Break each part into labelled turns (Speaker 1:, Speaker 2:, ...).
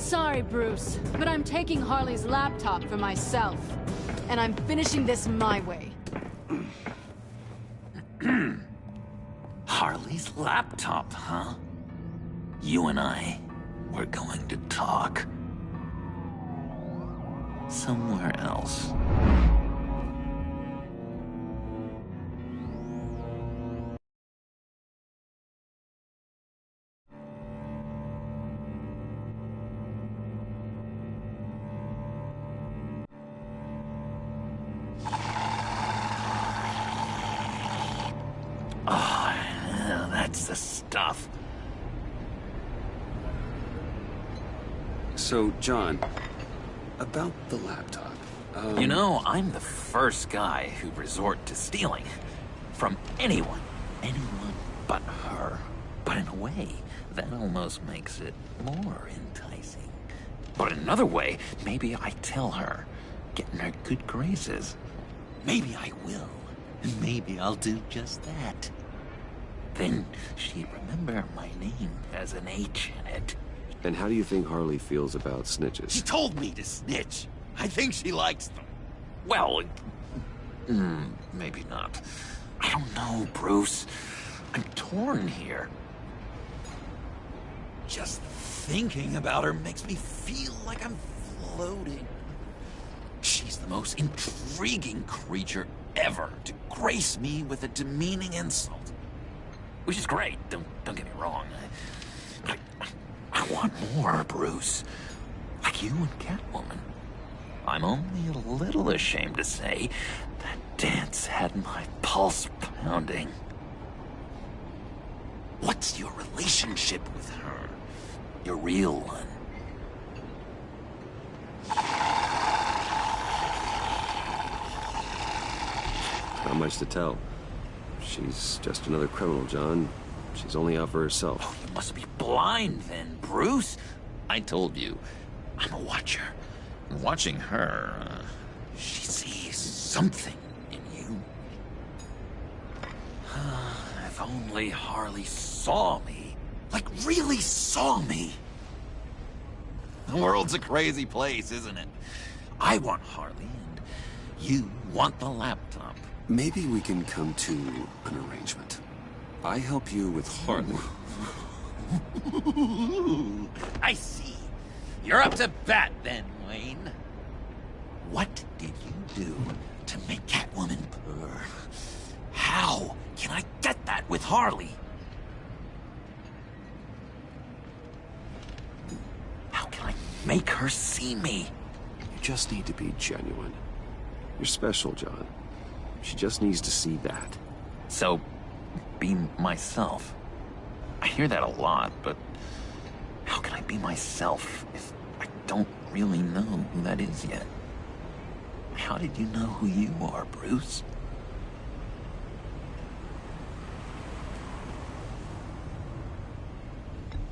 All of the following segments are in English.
Speaker 1: Sorry, Bruce, but I'm taking Harley's laptop for myself. And I'm finishing this my way.
Speaker 2: Harley's laptop, huh? You and I, we're going to talk. Somewhere else. Oh, that's the stuff.
Speaker 3: So, John, about the laptop.
Speaker 2: You know, I'm the first guy who'd resort to stealing. From anyone. Anyone but her. But in a way, that almost makes it more enticing. But in another way, maybe I tell her, get in her good graces. Maybe I will. And maybe I'll do just that. Then she'd remember my name has an H in it.
Speaker 3: And how do you think Harley feels about snitches?
Speaker 2: She told me to snitch. I think she likes them. Well, maybe not. I don't know, Bruce. I'm torn here. Just thinking about her makes me feel like I'm floating. She's the most intriguing creature ever to grace me with a demeaning insult. Which is great, don't get me wrong. I want more, Bruce. Like you and Catwoman. I'm only a little ashamed to say that dance had my pulse pounding. What's your relationship with her? Your real one?
Speaker 3: Not much to tell. She's just another criminal, John. She's only out for herself.
Speaker 2: Oh, you must be blind then, Bruce. I told you, I'm a watcher. And watching her, she sees something in you. If only Harley saw me. Like, really saw me. The world's a crazy place, isn't it? I want Harley, and you want the laptop.
Speaker 3: Maybe we can come to an arrangement. I help you with Harley.
Speaker 2: I see. You're up to bat then, Wayne. What did you do to make Catwoman purr? How can I get that with Harley? How can I make her see me?
Speaker 3: You just need to be genuine. You're special, John. She just needs to see that.
Speaker 2: So, be myself. I hear that a lot, but how can I be myself if I don't really know who that is yet? How did you know who you are, Bruce?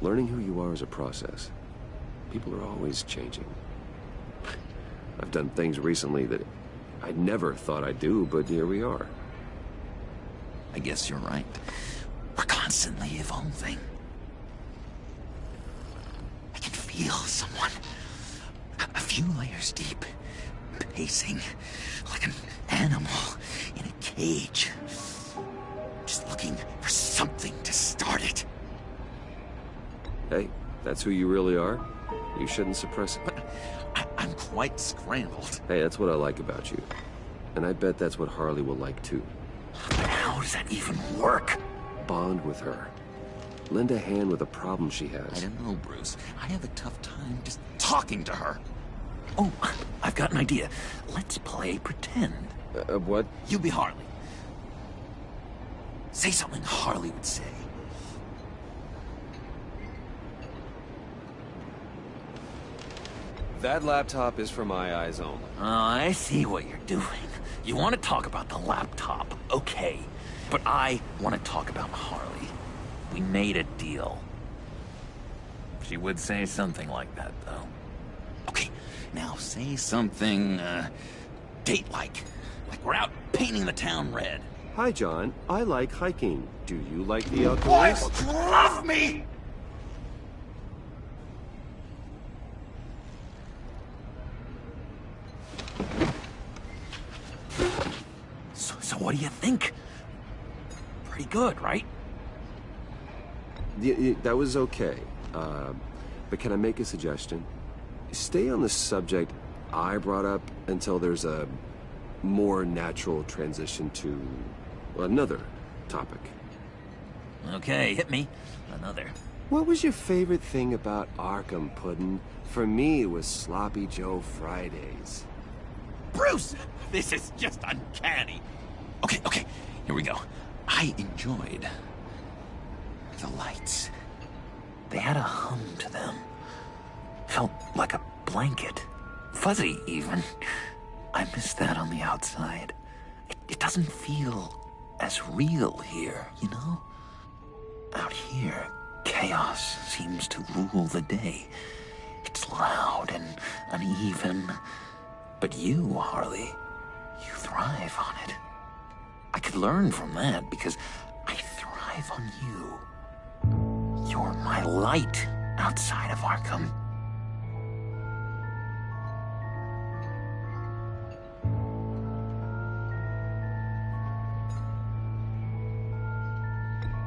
Speaker 3: Learning who you are is a process. People are always changing. I've done things recently that I never thought I'd do, but here we are.
Speaker 2: I guess you're right. We're constantly evolving. I can feel someone a few layers deep, pacing like an animal in a cage. Just looking for something to start it.
Speaker 3: Hey, that's who you really are. You shouldn't suppress it.
Speaker 2: But I'm quite scrambled.
Speaker 3: Hey, that's what I like about you. And I bet that's what Harley will like too.
Speaker 2: But how does that even work?
Speaker 3: Bond with her. Lend a hand with a problem she has.
Speaker 2: I don't know, Bruce. I have a tough time just talking to her. Oh, I've got an idea. Let's play pretend.
Speaker 3: What?
Speaker 2: You be Harley. Say something Harley would say.
Speaker 3: That laptop is for my eyes only.
Speaker 2: Oh, I see what you're doing. You want to talk about the laptop, okay. But I want to talk about Harley. We made a deal. She would say something like that, though. Okay, now say something, date-like. Like we're out painting the town red.
Speaker 3: Hi, John. I like hiking. Do you like the outdoors?
Speaker 2: Boys, love me! What do you think? Pretty good, right?
Speaker 3: That was okay. But can I make a suggestion? Stay on the subject I brought up until there's a more natural transition to another topic.
Speaker 2: Okay, hit me. Another.
Speaker 3: What was your favorite thing about Arkham, Puddin'? For me, it was Sloppy Joe Fridays.
Speaker 2: Bruce! This is just uncanny. Okay, here we go. I enjoyed the lights. They had a hum to them. Felt like a blanket. Fuzzy, even. I miss that on the outside. It doesn't feel as real here, you know? Out here, chaos seems to rule the day. It's loud and uneven. But you, Harley, you thrive on it. I could learn from that because I thrive on you. You're my light outside of Arkham.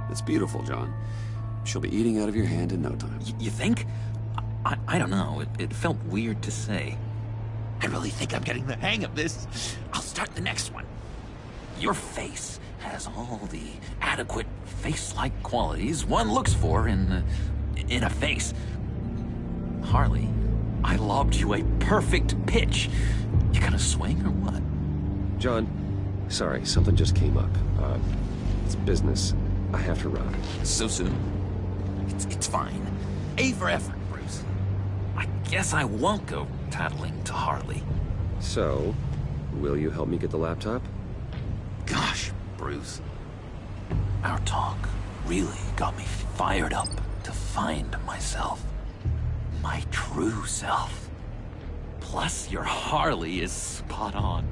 Speaker 4: It's beautiful, John. She'll be eating out of your hand in no time.
Speaker 2: You think? I don't know. It felt weird to say. I really think I'm getting the hang of this. I'll start the next one. Your face has all the adequate face-like qualities one looks for in a face. Harley, I lobbed you a perfect pitch. You gonna swing or what?
Speaker 3: John, sorry, something just came up. It's business. I have to run.
Speaker 2: So soon? It's fine. A for effort, Bruce. I guess I won't go tattling to Harley.
Speaker 3: So, will you help me get the laptop?
Speaker 2: Gosh, Bruce. Our talk really got me fired up to find myself. My true self. Plus, your Harley is spot on.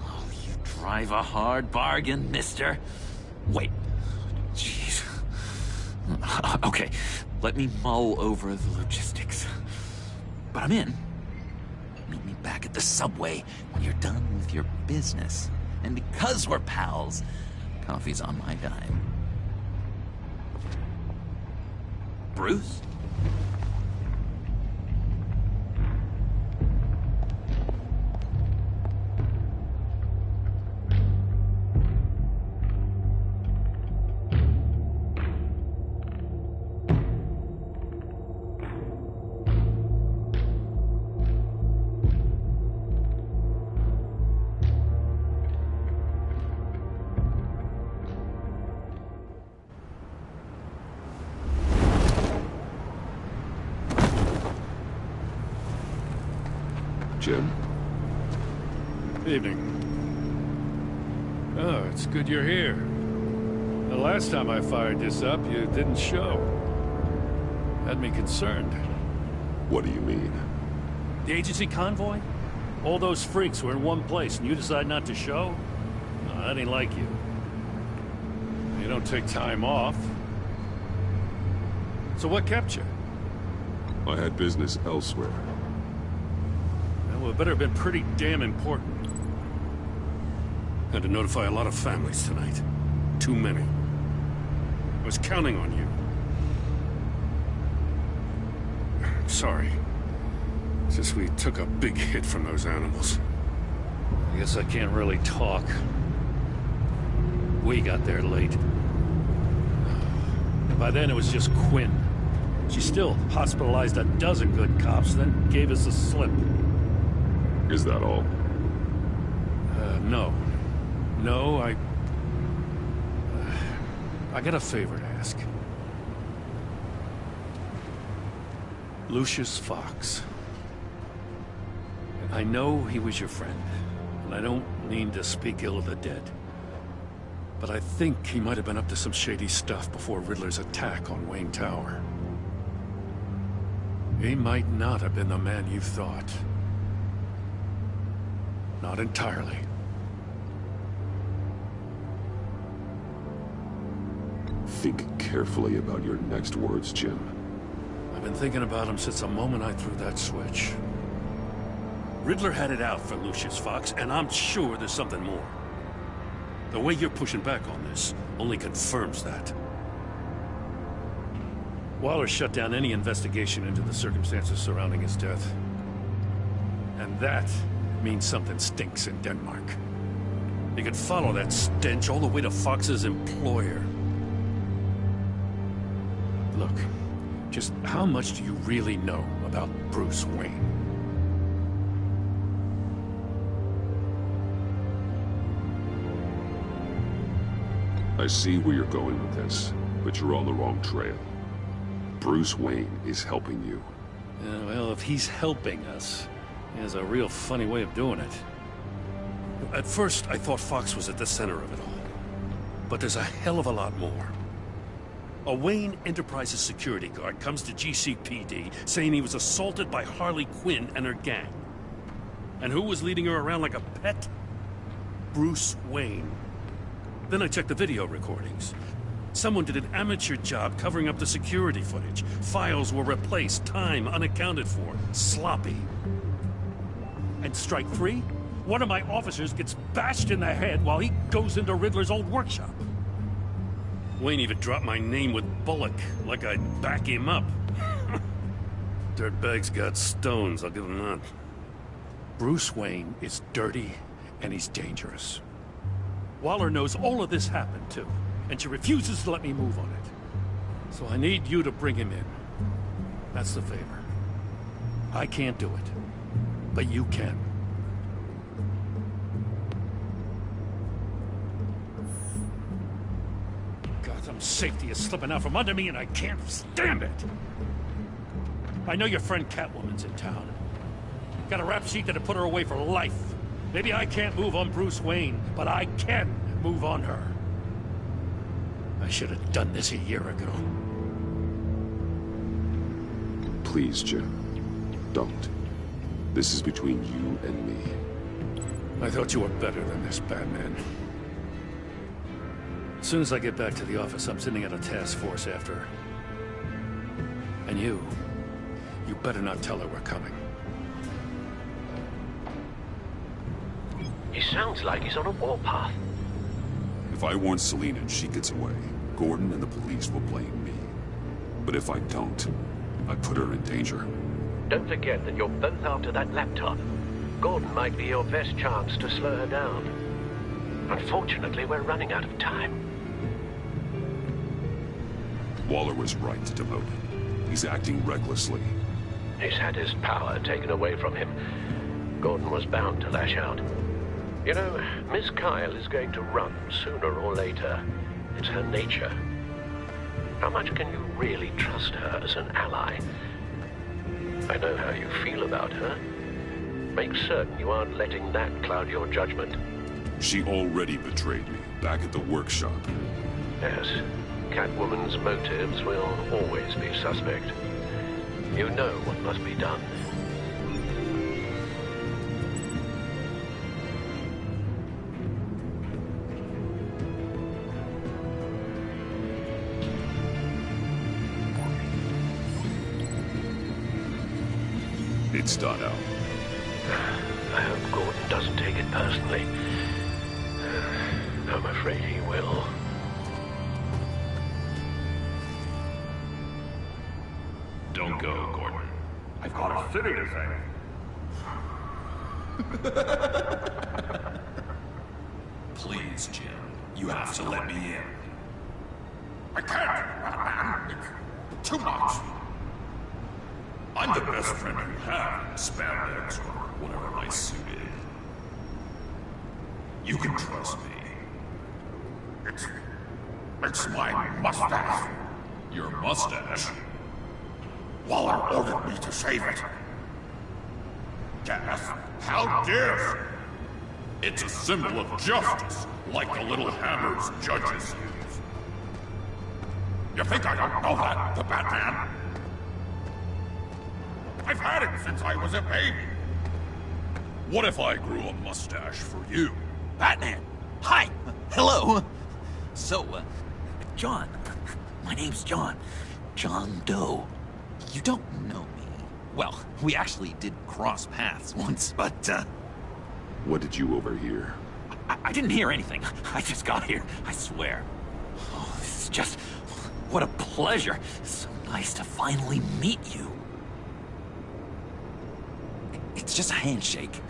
Speaker 2: Oh, you drive a hard bargain, mister. Wait. Jeez. Okay, let me mull over the logistics. But I'm in. Meet me back at the subway when you're done with your business. And because we're pals, coffee's on my dime. Bruce?
Speaker 3: Jim?
Speaker 5: Evening. Oh, it's good you're here. The last time I fired this up, you didn't show. Had me concerned.
Speaker 3: What do you mean?
Speaker 5: The agency convoy? All those freaks were in one place, and you decide not to show? No, that ain't like you. You don't take time off. So what kept you?
Speaker 6: I had business elsewhere.
Speaker 5: Well, it better have been pretty damn important. Had to notify a lot of families tonight. Too many. I was counting on you. Sorry. It's just we took a big hit from those animals. I guess I can't really talk. We got there late. By then it was just Quinn. She still hospitalized a dozen good cops, then gave us a slip.
Speaker 6: Is that all?
Speaker 5: No. No, I got a favor to ask. Lucius Fox. I know he was your friend, and I don't mean to speak ill of the dead. But I think he might have been up to some shady stuff before Riddler's attack on Wayne Tower. He might not have been the man you thought. Not entirely.
Speaker 6: Think carefully about your next words, Jim.
Speaker 5: I've been thinking about him since the moment I threw that switch. Riddler had it out for Lucius Fox, and I'm sure there's something more. The way you're pushing back on this only confirms that. Waller shut down any investigation into the circumstances surrounding his death. And that means something stinks in Denmark. You could follow that stench all the way to Fox's employer. Look, just how much do you really know about Bruce Wayne?
Speaker 6: I see where you're going with this, but you're on the wrong trail. Bruce Wayne is helping you.
Speaker 5: Well, if he's helping us, he has a real funny way of doing it. At first, I thought Fox was at the center of it all. But there's a hell of a lot more. A Wayne Enterprises security guard comes to GCPD saying he was assaulted by Harley Quinn and her gang. And who was leading her around like a pet? Bruce Wayne. Then I checked the video recordings. Someone did an amateur job covering up the security footage. Files were replaced, time unaccounted for, sloppy. And strike three? One of my officers gets bashed in the head while he goes into Riddler's old workshop. Wayne even dropped my name with Bullock, like I'd back him up. Dirtbag's got stones, I'll give him that. Bruce Wayne is dirty, and he's dangerous. Waller knows all of this happened, too, and she refuses to let me move on it. So I need you to bring him in. That's the favor. I can't do it, but you can. Gotham safety is slipping out from under me, and I can't stand it! I know your friend Catwoman's in town. Got a rap sheet that'd put her away for life. Maybe I can't move on Bruce Wayne, but I can move on her. I should have done this a year ago.
Speaker 6: Please, Jim. Don't. This is between you and me.
Speaker 5: I thought you were better than this, Batman. As soon as I get back to the office, I'm sending out a task force after her. And you better not tell her we're coming.
Speaker 7: He sounds like he's on a warpath.
Speaker 6: If I warn Selina and she gets away, Gordon and the police will blame me. But if I don't, I put her in danger.
Speaker 7: Don't forget that you're both after that laptop. Gordon might be your best chance to slow her down. Unfortunately, we're running out of time.
Speaker 6: Waller was right to demote him. He's acting recklessly.
Speaker 7: He's had his power taken away from him. Gordon was bound to lash out. You know, Miss Kyle is going to run sooner or later. It's her nature. How much can you really trust her as an ally? I know how you feel about her. Make certain you aren't letting that cloud your judgment.
Speaker 6: She already betrayed me, back at the workshop.
Speaker 7: Yes, Catwoman's motives will always be suspect. You know what must be done.
Speaker 6: It's done out.
Speaker 7: I hope Gordon doesn't take it personally. I'm afraid he will.
Speaker 8: Don't go, Gordon. I've got a city to save.
Speaker 2: Please, Jim. You have to let me in.
Speaker 8: I can't, Batman. It's too much. I'm the best friend you have in spandex or whatever my suit is. You can trust me. It's my mustache.
Speaker 2: Your mustache?
Speaker 8: Waller ordered me to save it. Yes, how dare you? It's a symbol of justice, like the little hammers judges use. You think I don't know that, the Batman? I've had it since I was a baby. What if I grew a mustache for you?
Speaker 2: Batman! Hi! Hello! So, John. My name's John. John Doe. You don't know me. Well, we actually did cross paths once, but,
Speaker 6: What did you overhear?
Speaker 2: I didn't hear anything. I just got here, I swear. Oh, this is just... what a pleasure. So nice to finally meet you. It's just a handshake.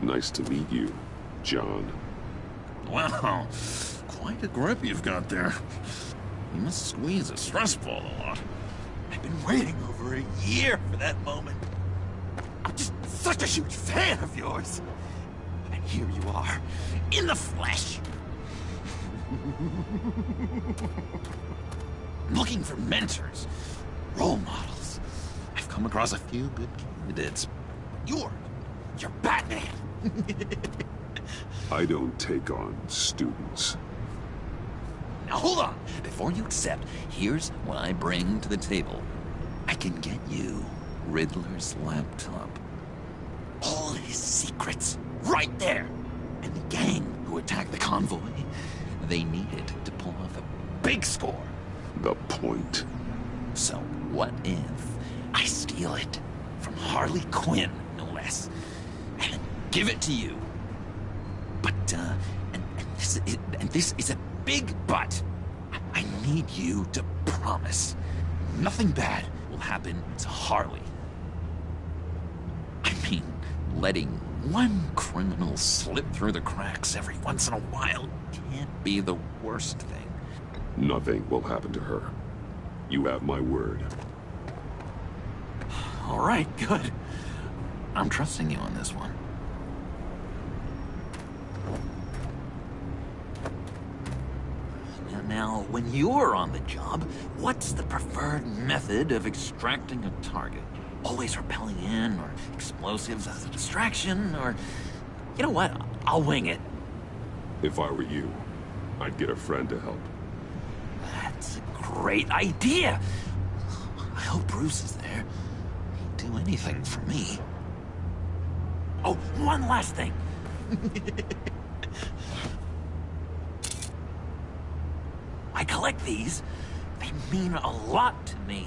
Speaker 6: Nice to meet you, John.
Speaker 8: Wow, quite a grip you've got there. You must squeeze a stress ball a lot.
Speaker 2: I've been waiting over a year for that moment. I'm just such a huge fan of yours. And here you are, in the flesh. Looking for mentors, role models. I've come across a few good candidates. You're Batman.
Speaker 6: I don't take on students.
Speaker 2: Now hold on. Before you accept, here's what I bring to the table. I can get you Riddler's laptop. All his secrets, right there. And the gang who attacked the convoy, they need it to pull off a big score.
Speaker 6: The point.
Speaker 2: So what if I steal it from Harley Quinn, no less, and give it to you? But, and this is a big but. I need you to promise nothing bad will happen to Harley. I mean, letting one criminal slip through the cracks every once in a while can't be the worst thing.
Speaker 6: Nothing will happen to her. You have my word.
Speaker 2: All right, good. I'm trusting you on this one. Now, when you're on the job, what's the preferred method of extracting a target? Always rappelling in, or explosives as a distraction, or... You know what? I'll wing it.
Speaker 6: If I were you, I'd get a friend to help.
Speaker 2: That's a great idea! I hope Bruce is there. He'd do anything for me. Oh, one last thing! I collect these. They mean a lot to me.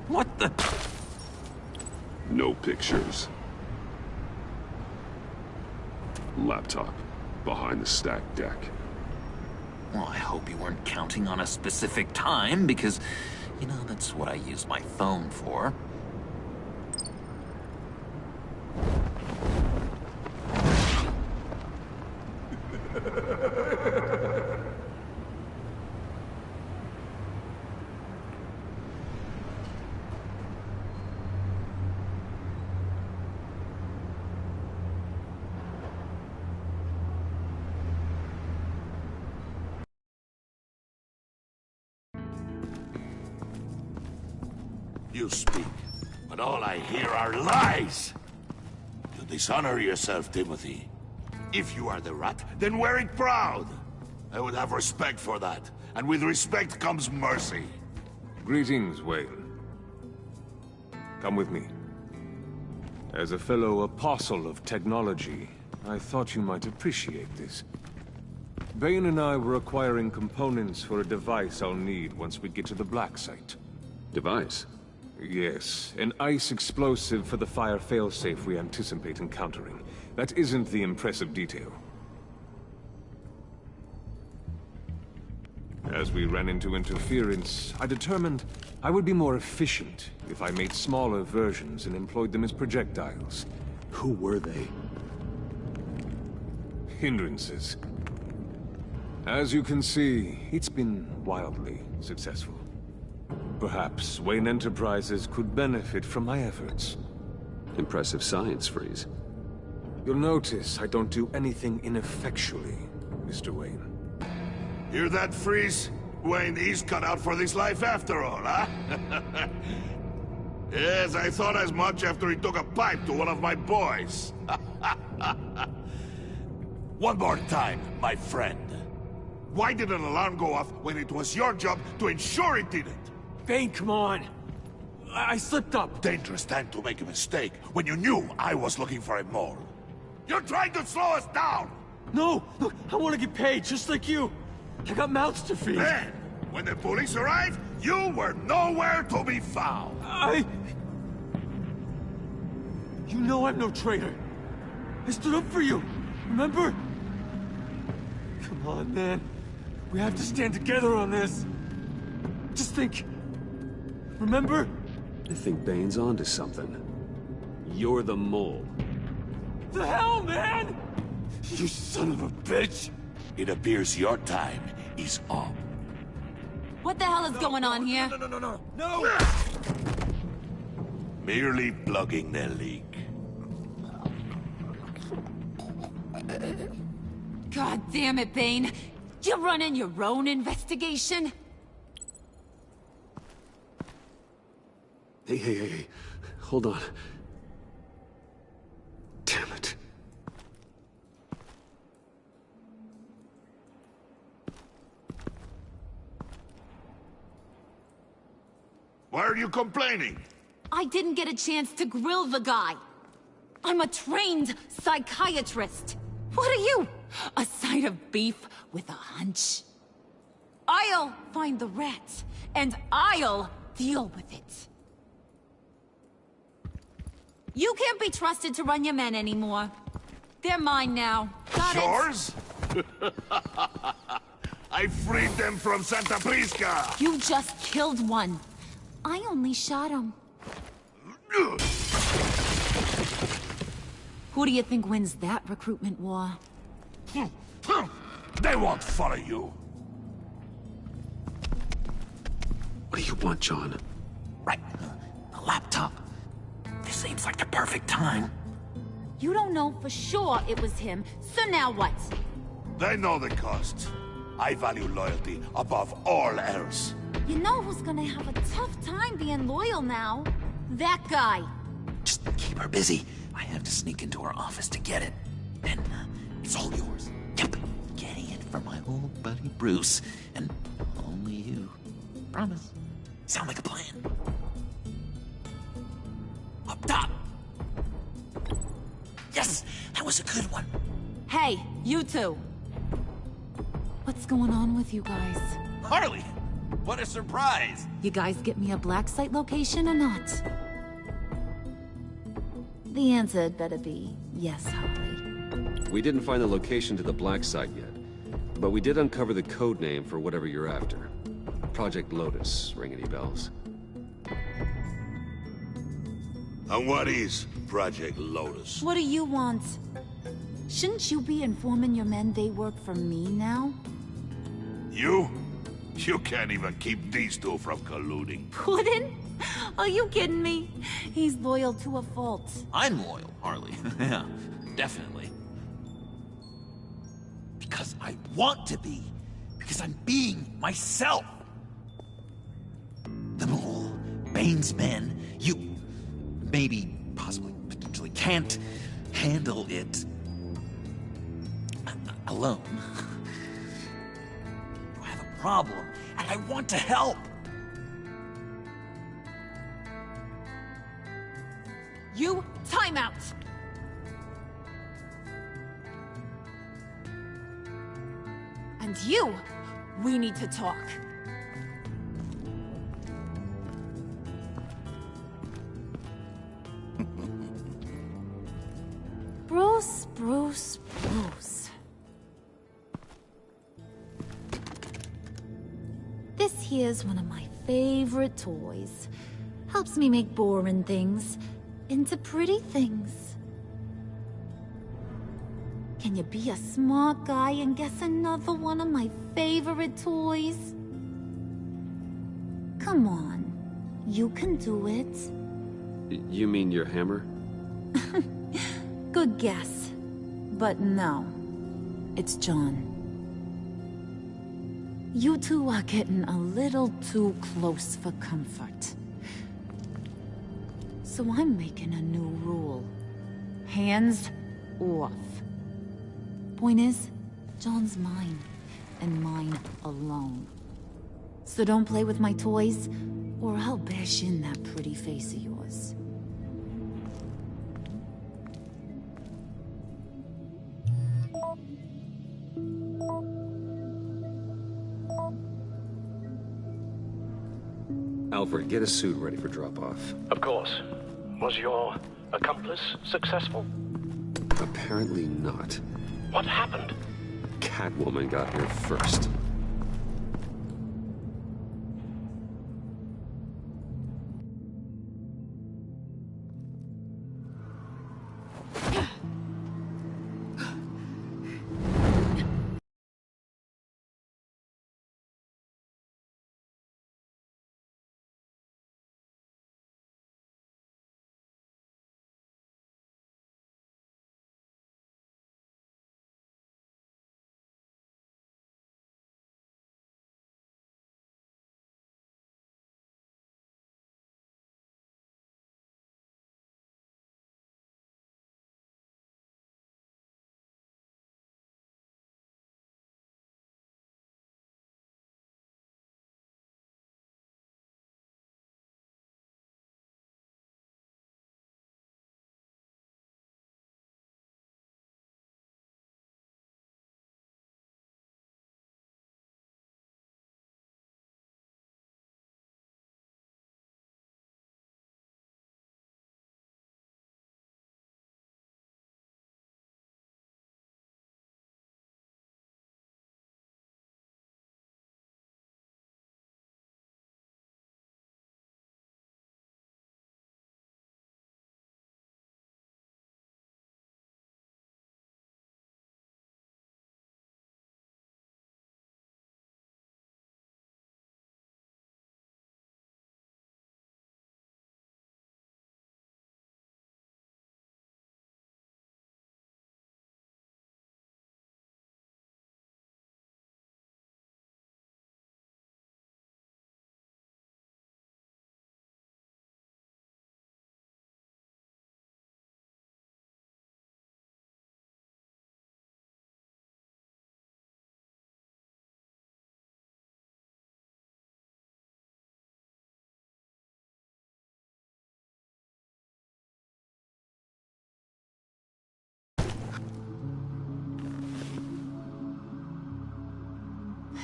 Speaker 2: What the...
Speaker 6: No pictures. Laptop. Behind the stacked deck.
Speaker 2: Well, I hope you weren't counting on a specific time, because, you know, that's what I use my phone for.
Speaker 9: You speak, but all I hear are lies! You dishonor yourself, Timothy. If you are the rat, then wear it proud! I would have respect for that, and with respect comes mercy.
Speaker 10: Greetings, Wayne. Come with me. As a fellow apostle of technology, I thought you might appreciate this. Bane and I were acquiring components for a device I'll need once we get to the Black Site.
Speaker 4: Device?
Speaker 10: Yes, an ice explosive for the fire failsafe we anticipate encountering. That isn't the impressive detail. As we ran into interference, I determined I would be more efficient if I made smaller versions and employed them as projectiles.
Speaker 3: Who were they?
Speaker 10: Hindrances. As you can see, it's been wildly successful. Perhaps Wayne Enterprises could benefit from my efforts.
Speaker 4: Impressive science, Freeze.
Speaker 10: You'll notice I don't do anything ineffectually, Mr. Wayne.
Speaker 9: Hear that, Freeze? Wayne, he's cut out for this life after all, huh? Yes, I thought as much after he took a pipe to one of my boys. One more time, my friend. Why did an alarm go off when it was your job to ensure it didn't?
Speaker 11: Bane, come on! I slipped up!
Speaker 9: Dangerous time to make a mistake when you knew I was looking for a mole. You're trying to slow us down!
Speaker 11: No! Look, I want to get paid, just like you! I got mouths to feed!
Speaker 9: Then, when the police arrived, you were nowhere to be found!
Speaker 11: know I'm no traitor. I stood up for you, remember? Come on, man. We have to stand together on this. Just think. Remember?
Speaker 10: I think Bane's onto something. You're the mole.
Speaker 11: The hell, man! You son of a bitch!
Speaker 9: It appears your time is up.
Speaker 12: What the hell is going on here?
Speaker 11: No!
Speaker 9: Merely plugging the leak.
Speaker 12: God damn it, Bane. You're running your own investigation?
Speaker 10: Hey. Hold on. Damn it.
Speaker 9: Why are you complaining?
Speaker 12: I didn't get a chance to grill the guy. I'm a trained psychiatrist. What are you? A side of beef with a hunch? I'll find the rats, and I'll deal with it. You can't be trusted to run your men anymore. They're mine now. Got it?
Speaker 9: Yours? I freed them from Santa Prisca!
Speaker 12: You just killed one. I only shot him. Who do you think wins that recruitment war?
Speaker 9: They won't follow you.
Speaker 10: What do you want, John?
Speaker 2: Right. The laptop. This seems like the perfect time.
Speaker 12: You don't know for sure it was him, so now what?
Speaker 9: They know the cost. I value loyalty above all else.
Speaker 12: You know who's gonna have a tough time being loyal now? That guy.
Speaker 2: Just keep her busy. I have to sneak into her office to get it. Then, it's all yours. Yep. Getting it for my old buddy Bruce. And only you. Promise. Sound like a plan? Up top! Yes! That was a good one.
Speaker 12: Hey, you two. What's going on with you guys?
Speaker 2: Harley! What a surprise!
Speaker 12: You guys get me a black site location or not? The answer had better be yes, Harley.
Speaker 4: We didn't find the location to the black site yet, but we did uncover the code name for whatever you're after. Project Lotus. Ring any bells?
Speaker 9: And what is Project Lotus?
Speaker 12: What do you want? Shouldn't you be informing your men they work for me now?
Speaker 9: You? You can't even keep these two from colluding.
Speaker 12: Puddin'? Are you kidding me? He's loyal to a fault.
Speaker 2: I'm loyal, Harley. Yeah, definitely. Because I want to be. Because I'm being myself. The Mole, Bane's men, you, maybe, possibly, potentially can't handle it alone. You have a problem, and I want to help.
Speaker 12: You, time out! And you, we need to talk. Bruce. This here's one of my favorite toys. Helps me make boring things into pretty things. Can you be a smart guy and guess another one of my favorite toys? Come on, you can do it.
Speaker 4: You mean your hammer?
Speaker 12: Good guess. But no, it's John. You two are getting a little too close for comfort. So I'm making a new rule. Hands off. Point is, John's mine, and mine alone. So don't play with my toys, or I'll bash in that pretty face of yours.
Speaker 4: Alfred, get a suit ready for drop-off.
Speaker 7: Of course. Was your accomplice successful?
Speaker 4: Apparently not.
Speaker 7: What happened?
Speaker 4: Catwoman got here first.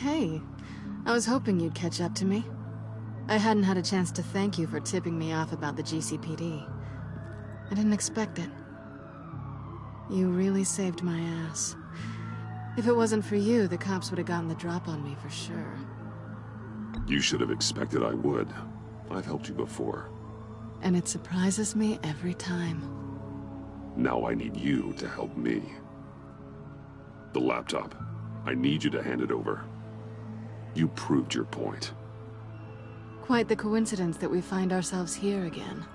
Speaker 1: Hey, I was hoping you'd catch up to me. I hadn't had a chance to thank you for tipping me off about the GCPD. I didn't expect it. You really saved my ass. If it wasn't for you, the cops would have gotten the drop on me for sure.
Speaker 6: You should have expected I would. I've helped you before.
Speaker 1: And it surprises me every time.
Speaker 6: Now I need you to help me. The laptop. I need you to hand it over. You proved your point.
Speaker 1: Quite the coincidence that we find ourselves here again.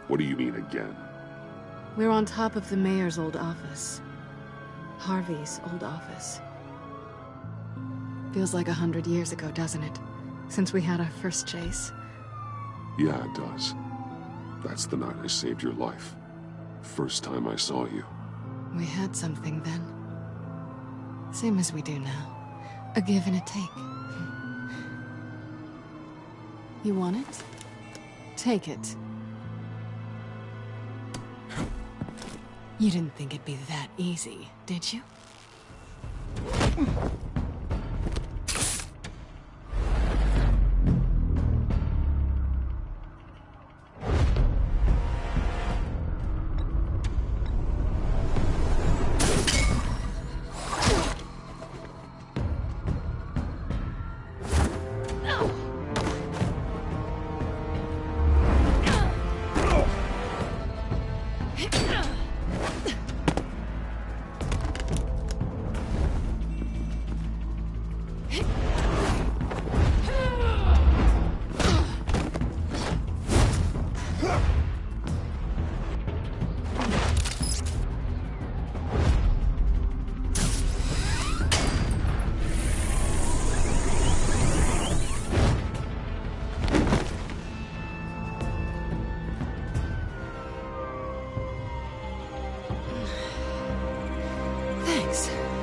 Speaker 6: What do you mean again?
Speaker 1: We're on top of the mayor's old office. Harvey's old office. Feels like 100 years ago, doesn't it? Since we had our first chase.
Speaker 6: Yeah, it does. That's the night I saved your life. First time I saw you.
Speaker 1: We had something then. Same as we do now. A give and a take. You want it? Take it. You didn't think it'd be that easy, did you?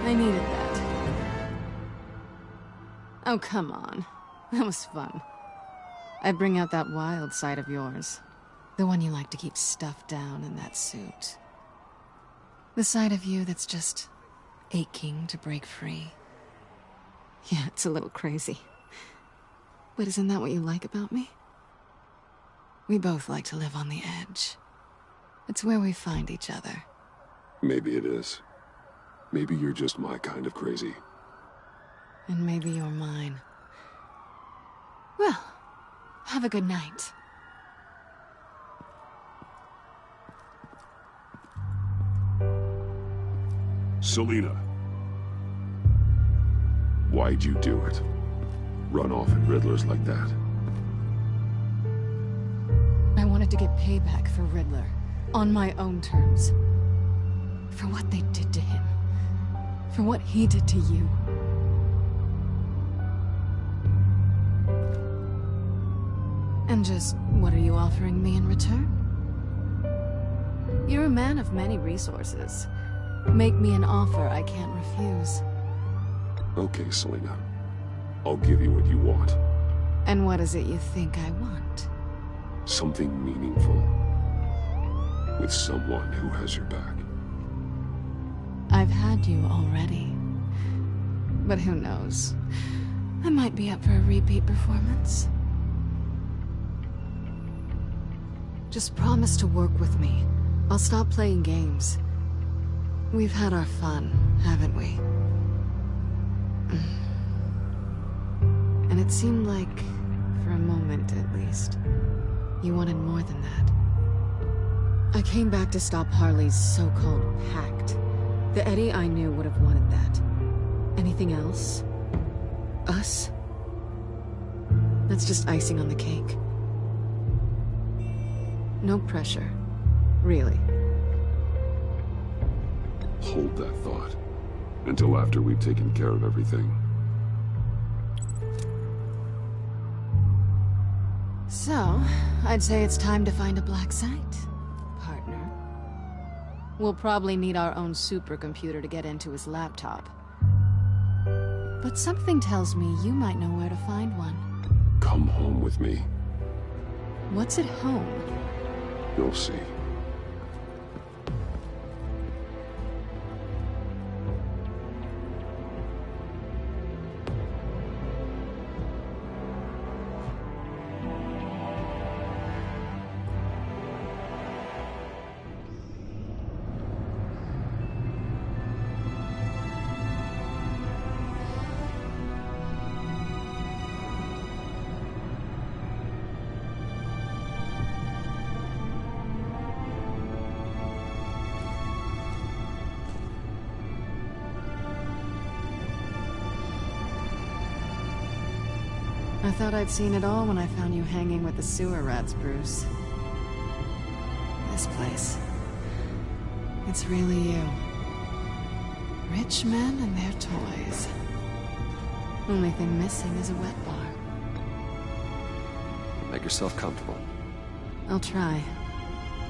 Speaker 1: I needed that. Oh, come on. That was fun. I bring out that wild side of yours. The one you like to keep stuffed down in that suit. The side of you that's just aching to break free. Yeah, it's a little crazy. But isn't that what you like about me? We both like to live on the edge. It's where we find each other.
Speaker 6: Maybe it is. Maybe you're just my kind of crazy.
Speaker 1: And maybe you're mine. Well, have a good night.
Speaker 6: Selina. Why'd you do it? Run off at Riddlers like that?
Speaker 1: I wanted to get payback for Riddler. On my own terms. For what they did to him. For what he did to you. And just, what are you offering me in return? You're a man of many resources. Make me an offer I can't refuse.
Speaker 6: Okay, Selina. I'll give you what you want.
Speaker 1: And what is it you think I want?
Speaker 6: Something meaningful. With someone who has your back.
Speaker 1: I've had you already. But who knows? I might be up for a repeat performance. Just promise to work with me. I'll stop playing games. We've had our fun, haven't we? And it seemed like, for a moment at least, you wanted more than that. I came back to stop Harley's so-called pact. The Eddie I knew would have wanted that. Anything else? Us? That's just icing on the cake. No pressure. Really.
Speaker 6: Hold that thought. Until after we've taken care of everything.
Speaker 1: So, I'd say it's time to find a black site, partner. We'll probably need our own supercomputer to get into his laptop. But something tells me you might know where to find one.
Speaker 6: Come home with me.
Speaker 1: What's at home?
Speaker 6: You'll see.
Speaker 1: I thought I'd seen it all when I found you hanging with the sewer rats, Bruce. This place. It's really you. Rich men and their toys. Only thing missing is a wet bar.
Speaker 3: Make yourself comfortable.
Speaker 1: I'll try.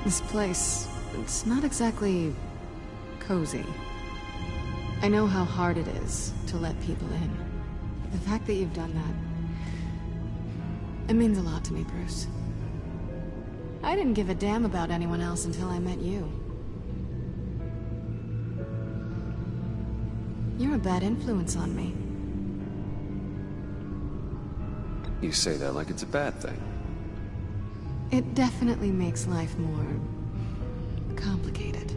Speaker 1: This place, it's not exactly cozy. I know how hard it is to let people in. The fact that you've done that, it means a lot to me, Bruce. I didn't give a damn about anyone else until I met you. You're a bad influence on me.
Speaker 3: You say that like it's a bad thing.
Speaker 1: It definitely makes life more complicated.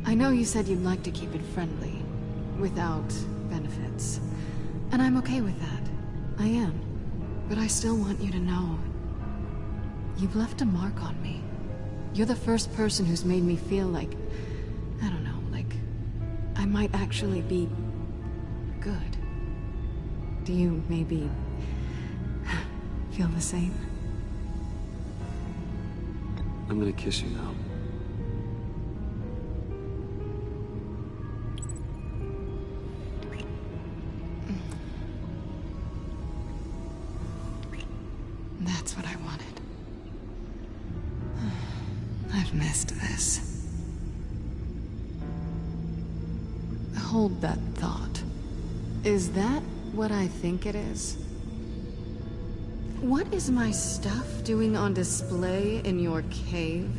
Speaker 1: I know you said you'd like to keep it friendly, without benefits. And I'm okay with that. I am. But I still want you to know, you've left a mark on me. You're the first person who's made me feel like, I don't know, like I might actually be good. Do you maybe feel the same?
Speaker 3: I'm gonna kiss you now.
Speaker 1: That's what I wanted. I've missed this. Hold that thought. Is that what I think it is? What is my stuff doing on display in your cave?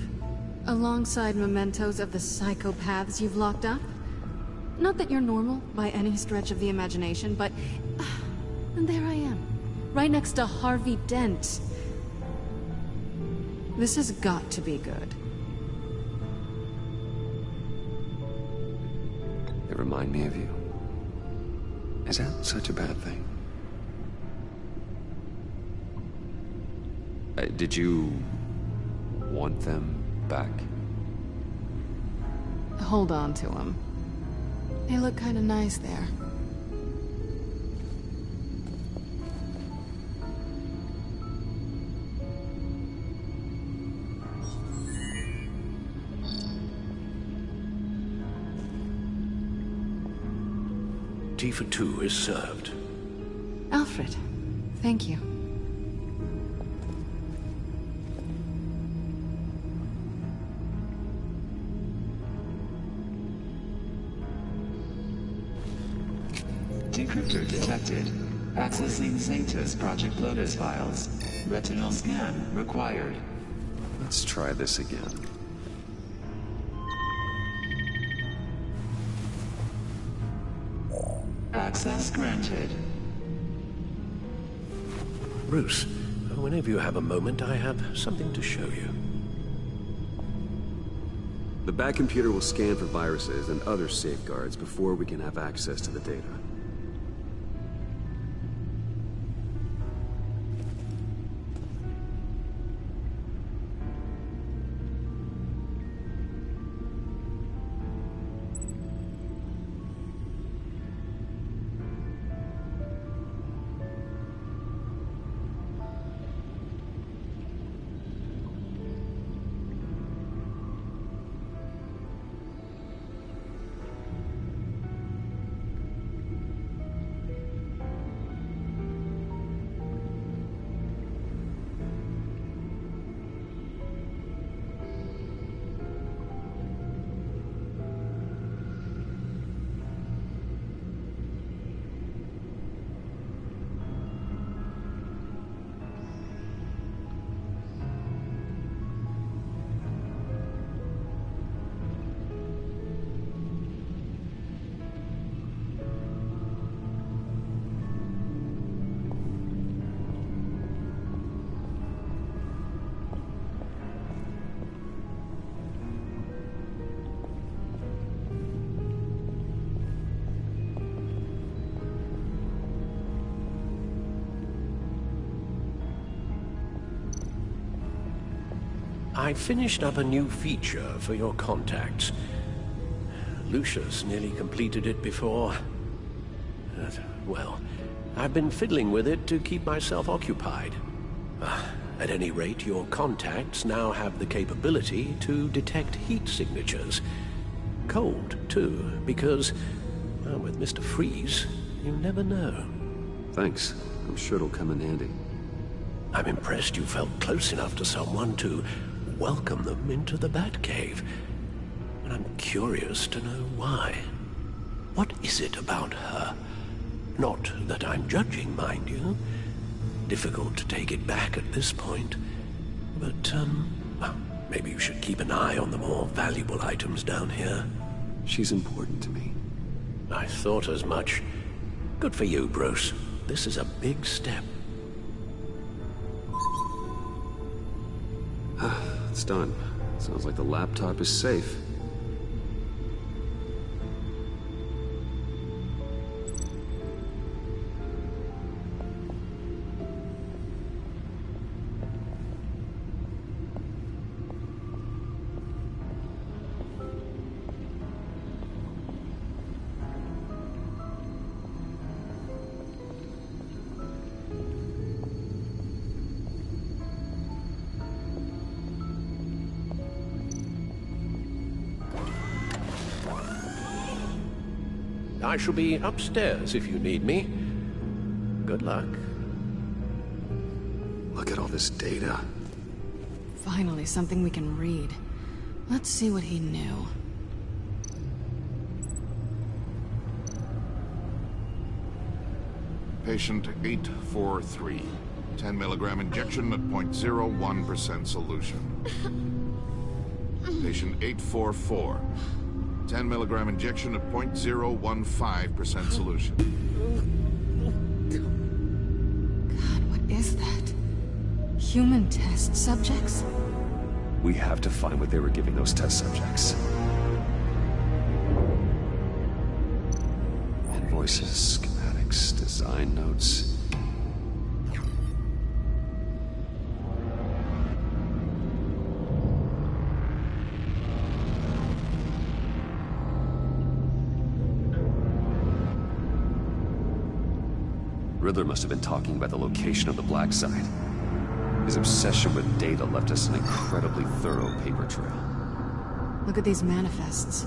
Speaker 1: Alongside mementos of the psychopaths you've locked up? Not that you're normal by any stretch of the imagination, but... and there I am. Right next to Harvey Dent. This has got to be good.
Speaker 3: They remind me of you. Is that such a bad thing? Did you want them back?
Speaker 1: Hold on to them. They look kind of nice there.
Speaker 7: Tea for two is served.
Speaker 1: Alfred, thank you.
Speaker 13: Decryptor detected. Accessing Sanctus Project Lotus files. Retinal scan required.
Speaker 3: Let's try this again.
Speaker 13: Access granted.
Speaker 7: Bruce, whenever you have a moment, I have something to show you.
Speaker 3: The back computer will scan for viruses and other safeguards before we can have access to the data.
Speaker 7: I finished up a new feature for your contacts. Lucius nearly completed it before. Well, I've been fiddling with it to keep myself occupied. At any rate, your contacts now have the capability to detect heat signatures. Cold, too, because, well, with Mr. Freeze, you never know.
Speaker 3: Thanks. I'm sure it'll come in handy.
Speaker 7: I'm impressed you felt close enough to someone to welcome them into the Batcave. And I'm curious to know why. What is it about her? Not that I'm judging, mind you. Difficult to take it back at this point. But, well, maybe you should keep an eye on the more valuable items down here.
Speaker 3: She's important to me.
Speaker 7: I thought as much. Good for you, Bruce. This is a big step.
Speaker 3: It's done. Sounds like the laptop is safe.
Speaker 7: I shall be upstairs if you need me. Good luck.
Speaker 3: Look at all this data.
Speaker 1: Finally, something we can read. Let's see what he knew.
Speaker 8: Patient 843. 10 milligram injection at 0.01% solution. Patient 844. 10 milligram injection at 0.015% solution.
Speaker 1: God, what is that? Human test subjects?
Speaker 3: We have to find what they were giving those test subjects.
Speaker 4: Invoices, schematics, design notes. Riddler must have been talking about the location of the Black Site. His obsession with data left us an incredibly thorough paper trail.
Speaker 1: Look at these manifests.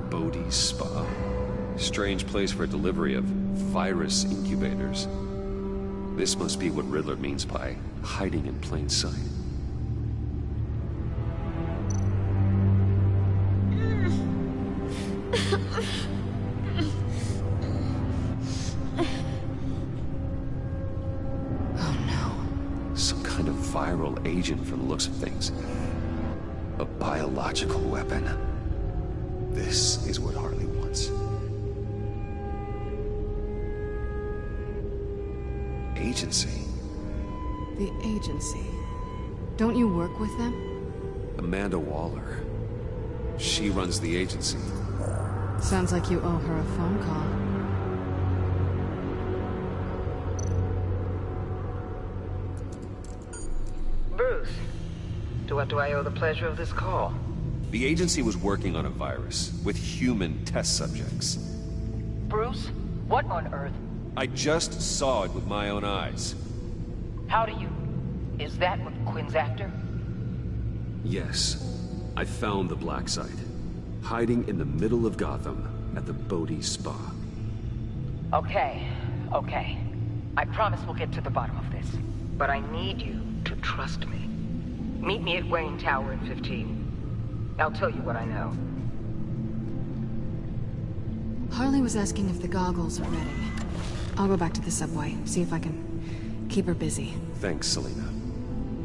Speaker 4: Bodhi's Spa. Strange place for delivery of virus incubators. This must be what Riddler means by hiding in plain sight. Some kind of viral agent from the looks of things. A biological weapon. This is what Harley wants. Agency.
Speaker 1: The agency. Don't you work with them?
Speaker 4: Amanda Waller. She runs the agency.
Speaker 1: Sounds like you owe her a phone call.
Speaker 14: Bruce, to what do I owe the pleasure of this call?
Speaker 4: The agency was working on a virus with human test subjects.
Speaker 14: Bruce, what on earth?
Speaker 4: I just saw it with my own eyes.
Speaker 14: How do you... Is that what Quinn's after?
Speaker 4: Yes. I found the Black Site. Hiding in the middle of Gotham at the Bodhi Spa.
Speaker 14: Okay. I promise we'll get to the bottom of this. But I need you to trust me. Meet me at Wayne Tower in 15. I'll tell you what I know.
Speaker 1: Harley was asking if the goggles are ready. I'll go back to the subway, see if I can keep her busy.
Speaker 4: Thanks, Selina.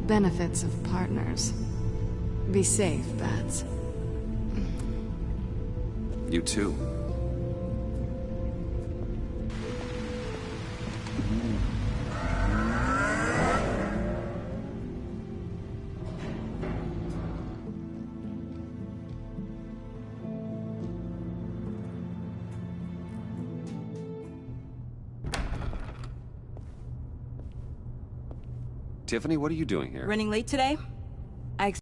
Speaker 1: Benefits of partners. Be safe, Bats.
Speaker 4: You too. Tiffany, what are you doing here?
Speaker 15: Running late today? I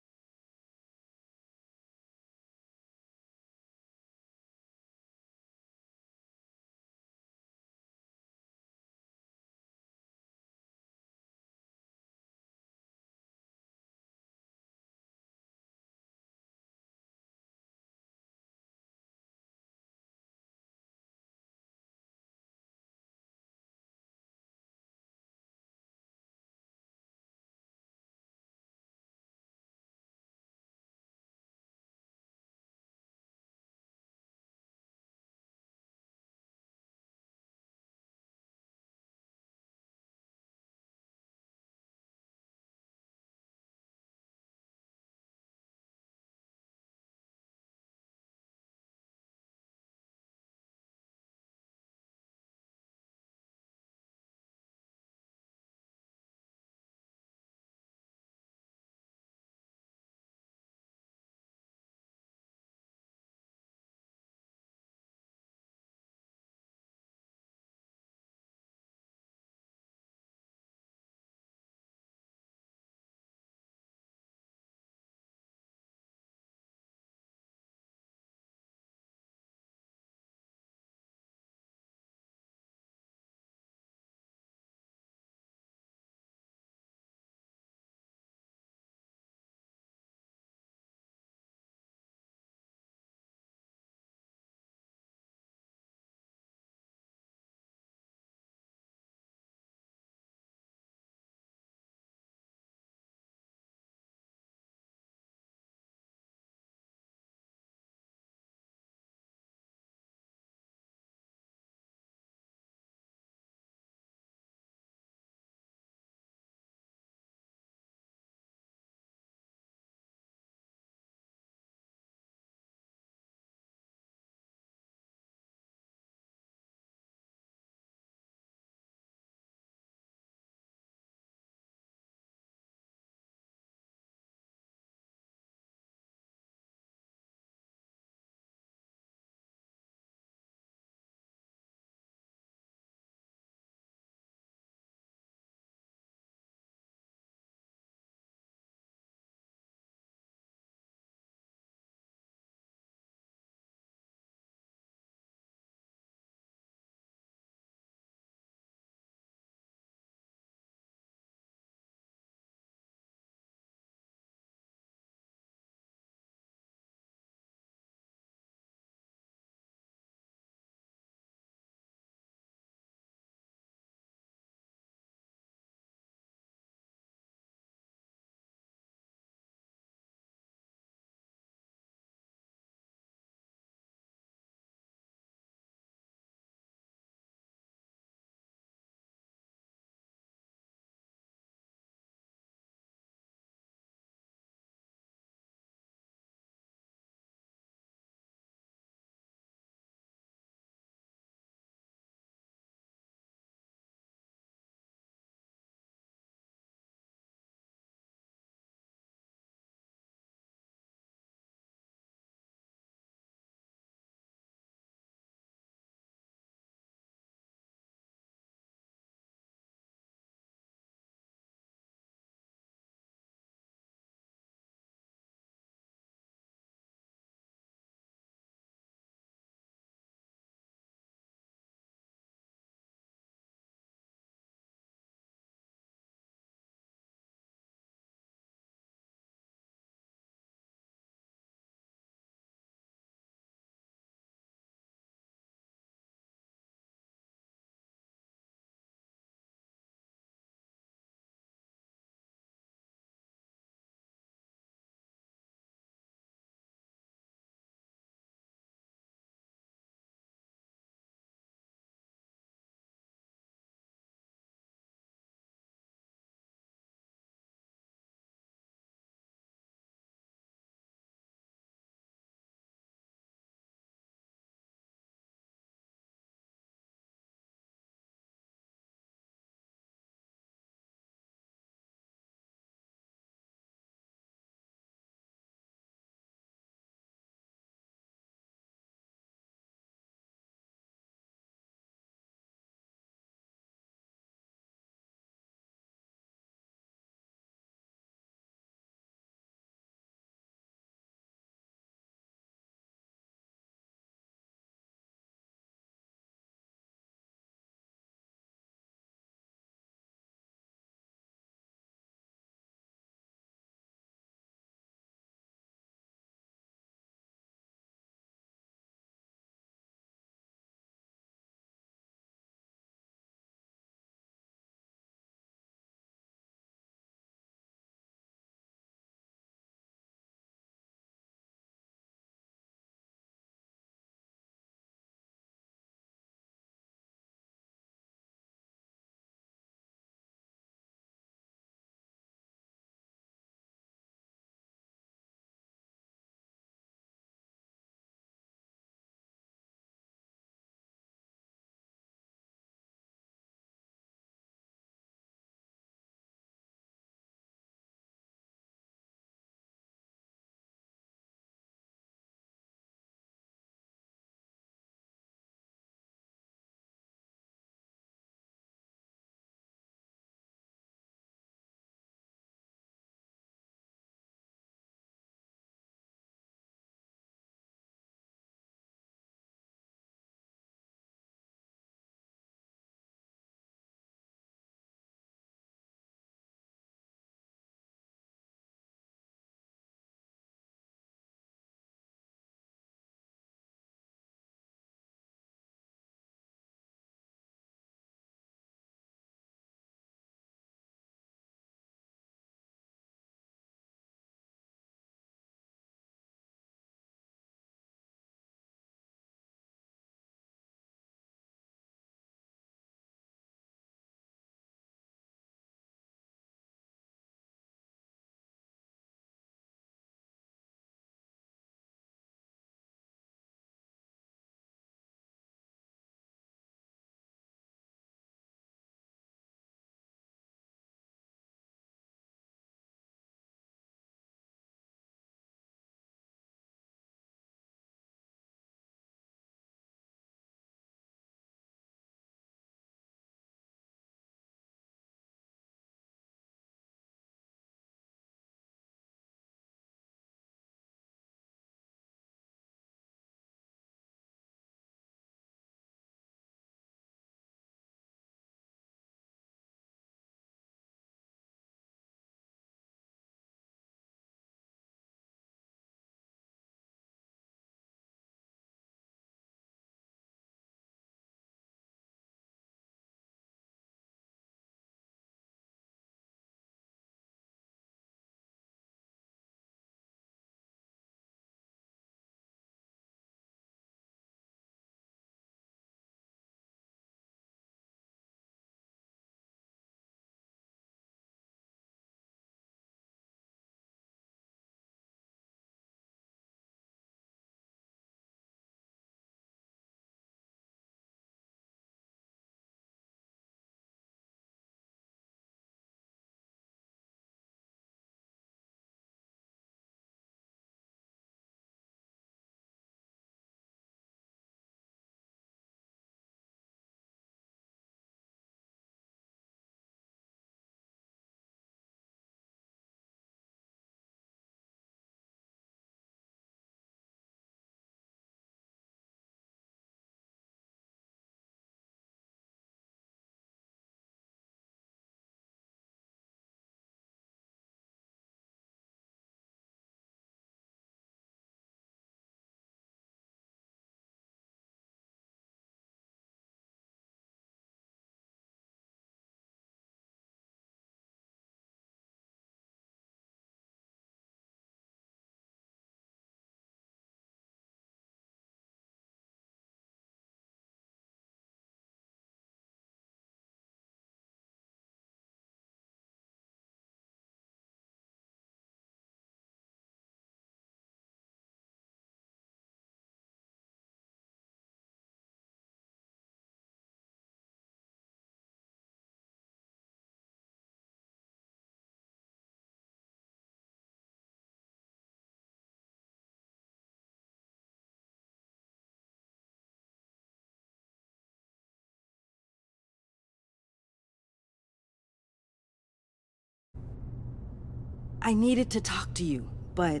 Speaker 15: I needed to talk to you, but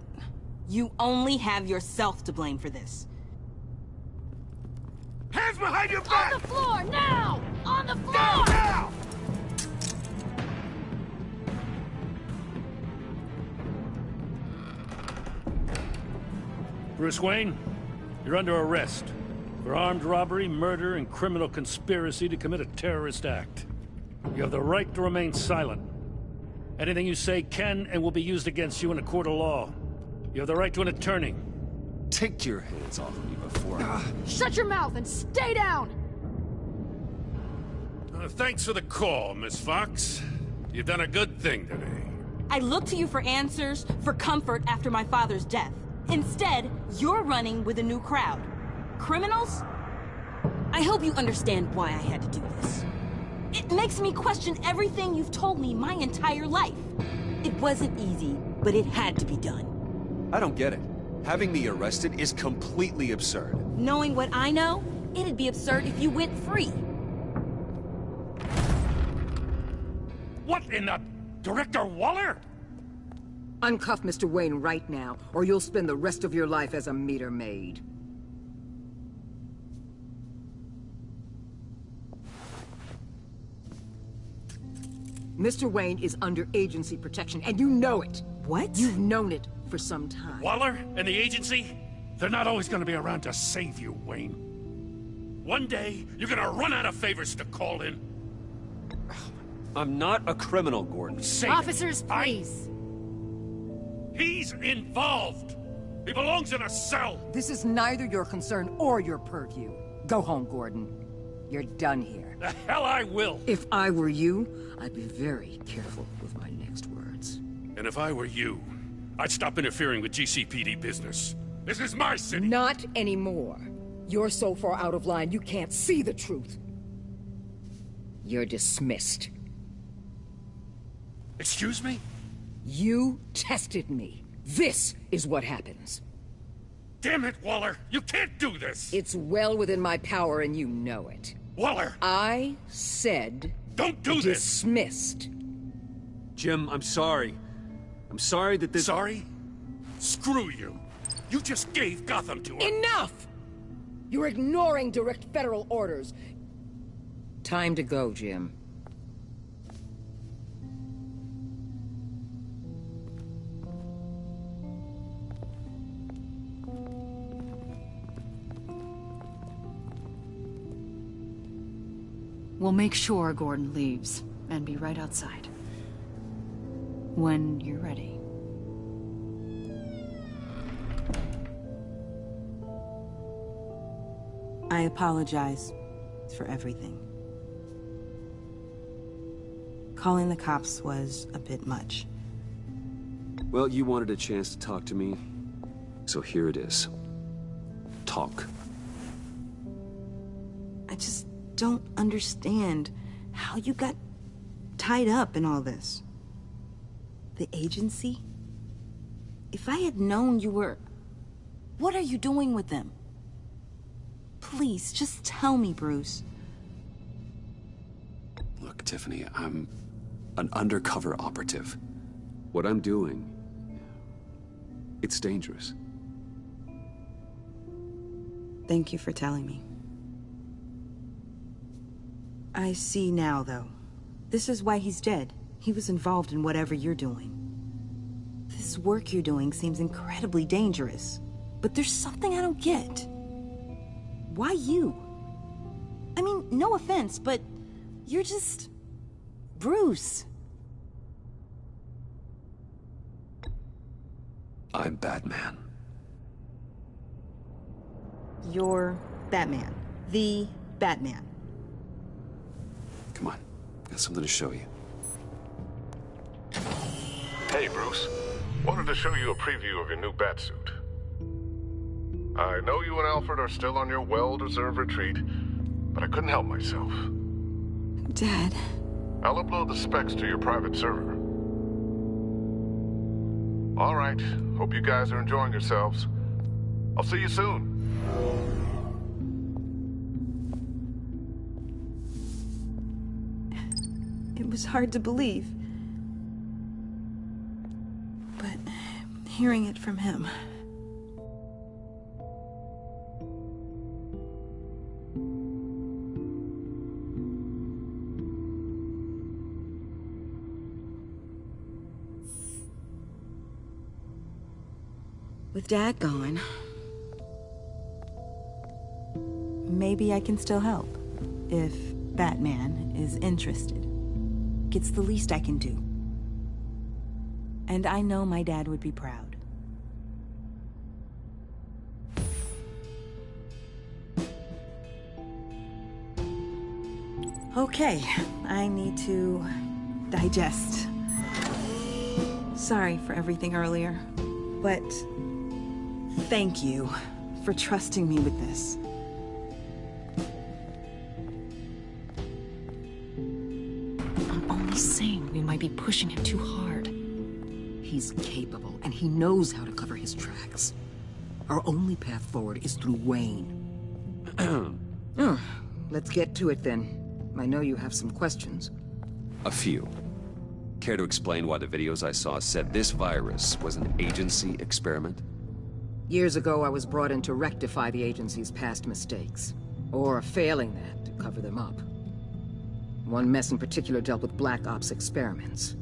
Speaker 15: you only have yourself to blame for this.
Speaker 9: Hands behind your back!
Speaker 12: On the floor, now! On the floor!
Speaker 9: Now!
Speaker 5: Bruce Wayne, you're under arrest for armed robbery, murder, and criminal conspiracy to commit a terrorist act. You have the right to remain silent. Anything you say can and will be used against you in a court of law. You have the right to an attorney.
Speaker 3: Take your hands off me before I...
Speaker 1: Shut your mouth and stay down!
Speaker 5: Thanks for the call, Miss Fox. You've done a good thing today.
Speaker 15: I looked to you for answers, for comfort after my father's death. Instead, you're running with a new crowd. Criminals? I hope you understand why I had to do this. It makes me question everything you've told me my entire life. It wasn't easy, but it had to be done.
Speaker 3: I don't get it. Having me arrested is completely absurd.
Speaker 15: Knowing what I know, it'd be absurd if you went free.
Speaker 5: What in the... Director Waller?
Speaker 16: Uncuff Mr. Wayne right now, or you'll spend the rest of your life as a meter maid. Mr. Wayne is under agency protection, and you know it.
Speaker 15: What?
Speaker 16: You've known it for some time.
Speaker 5: Waller and the agency? They're not always gonna be around to save you, Wayne. One day, you're gonna run out of favors to call in.
Speaker 3: I'm not a criminal, Gordon.
Speaker 1: Officers, please.
Speaker 5: He's involved! He belongs in a cell!
Speaker 16: This is neither your concern or your purview. Go home, Gordon. You're done here.
Speaker 5: The hell I will!
Speaker 16: If I were you, I'd be very careful with my next words.
Speaker 5: And if I were you, I'd stop interfering with GCPD business. This is my city!
Speaker 16: Not anymore. You're so far out of line, you can't see the truth. You're dismissed.
Speaker 5: Excuse me?
Speaker 16: You tested me. This is what happens.
Speaker 5: Damn it, Waller! You can't do this!
Speaker 16: It's well within my power and you know it.
Speaker 5: Waller!
Speaker 16: I said...
Speaker 5: Don't do this!
Speaker 16: Dismissed.
Speaker 3: Jim, I'm sorry. I'm sorry that this...
Speaker 5: Sorry? Screw you! You just gave Gotham to her!
Speaker 16: Enough! You're ignoring direct federal orders. Time to go, Jim.
Speaker 17: We'll make sure Gordon leaves, and be right outside. When you're ready.
Speaker 15: I apologize for everything. Calling the cops was a bit much.
Speaker 3: Well, you wanted a chance to talk to me, so here it is. Talk.
Speaker 15: I just don't understand how you got tied up in all this. The agency? If I had known you were... What are you doing with them? Please, just tell me, Bruce.
Speaker 3: Look, Tiffany, I'm an undercover operative. What I'm doing, it's dangerous.
Speaker 15: Thank you for telling me. I see now, though. This is why he's dead. He was involved in whatever you're doing. This work you're doing seems incredibly dangerous. But there's something I don't get. Why you? I mean, no offense, but you're just... Bruce.
Speaker 3: I'm Batman.
Speaker 15: You're Batman. The Batman.
Speaker 3: Come on, got something to show you.
Speaker 18: Hey, Bruce. Wanted to show you a preview of your new Batsuit. I know you and Alfred are still on your well-deserved retreat, but I couldn't help myself.
Speaker 15: Dad.
Speaker 18: I'll upload the specs to your private server. All right. Hope you guys are enjoying yourselves. I'll see you soon.
Speaker 15: It was hard to believe. hearing it from him. With Dad gone, maybe I can still help. If Batman is interested. It's the least I can do. And I know my dad would be proud. Okay, I need to digest. Sorry for everything earlier, but thank you for trusting me with this.
Speaker 17: I'm only saying we might be pushing him too hard.
Speaker 16: He's capable, and he knows how to cover his tracks. Our only path forward is through Wayne. Let's get to it then. I know you have some questions.
Speaker 4: A few. Care to explain why the videos I saw said this virus was an agency experiment?
Speaker 16: Years ago, I was brought in to rectify the agency's past mistakes. Or failing that, to cover them up. One mess in particular dealt with Black Ops experiments.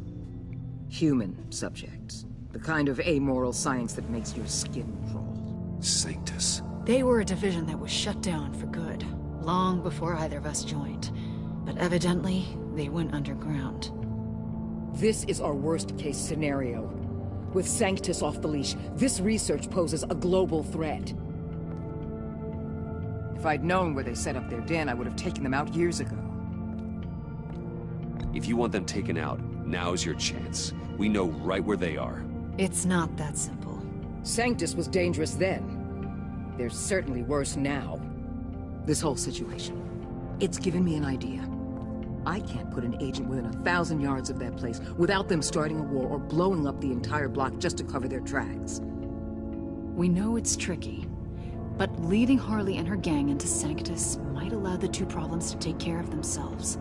Speaker 16: Human subjects. The kind of amoral science that makes your skin crawl.
Speaker 4: Sanctus.
Speaker 17: They were a division that was shut down for good, long before either of us joined. But evidently, they went underground.
Speaker 16: This is our worst-case scenario. With Sanctus off the leash, this research poses a global threat. If I'd known where they set up their den, I would have taken them out years ago.
Speaker 4: If you want them taken out, now's your chance. We know right where they are.
Speaker 17: It's not that simple.
Speaker 16: Sanctus was dangerous then. They're certainly worse now. This whole situation, it's given me an idea. I can't put an agent within 1,000 yards of that place without them starting a war or blowing up the entire block just to cover their tracks.
Speaker 17: We know it's tricky, but leading Harley and her gang into Sanctus might allow the two problems to take care of themselves.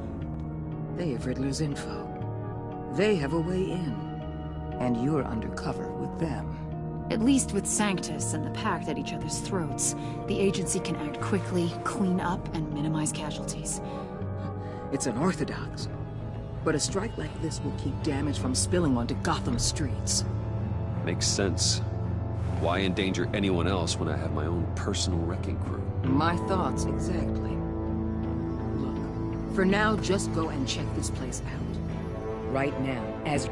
Speaker 16: They have Riddler's info. They have a way in. And you're undercover with them.
Speaker 17: At least with Sanctus and the Pact at each other's throats, the agency can act quickly, clean up, and minimize casualties.
Speaker 16: It's unorthodox. But a strike like this will keep damage from spilling onto Gotham streets.
Speaker 4: Makes sense. Why endanger anyone else when I have my own personal wrecking crew?
Speaker 16: My thoughts, exactly. Look, for now, just go and check this place out. Right now, as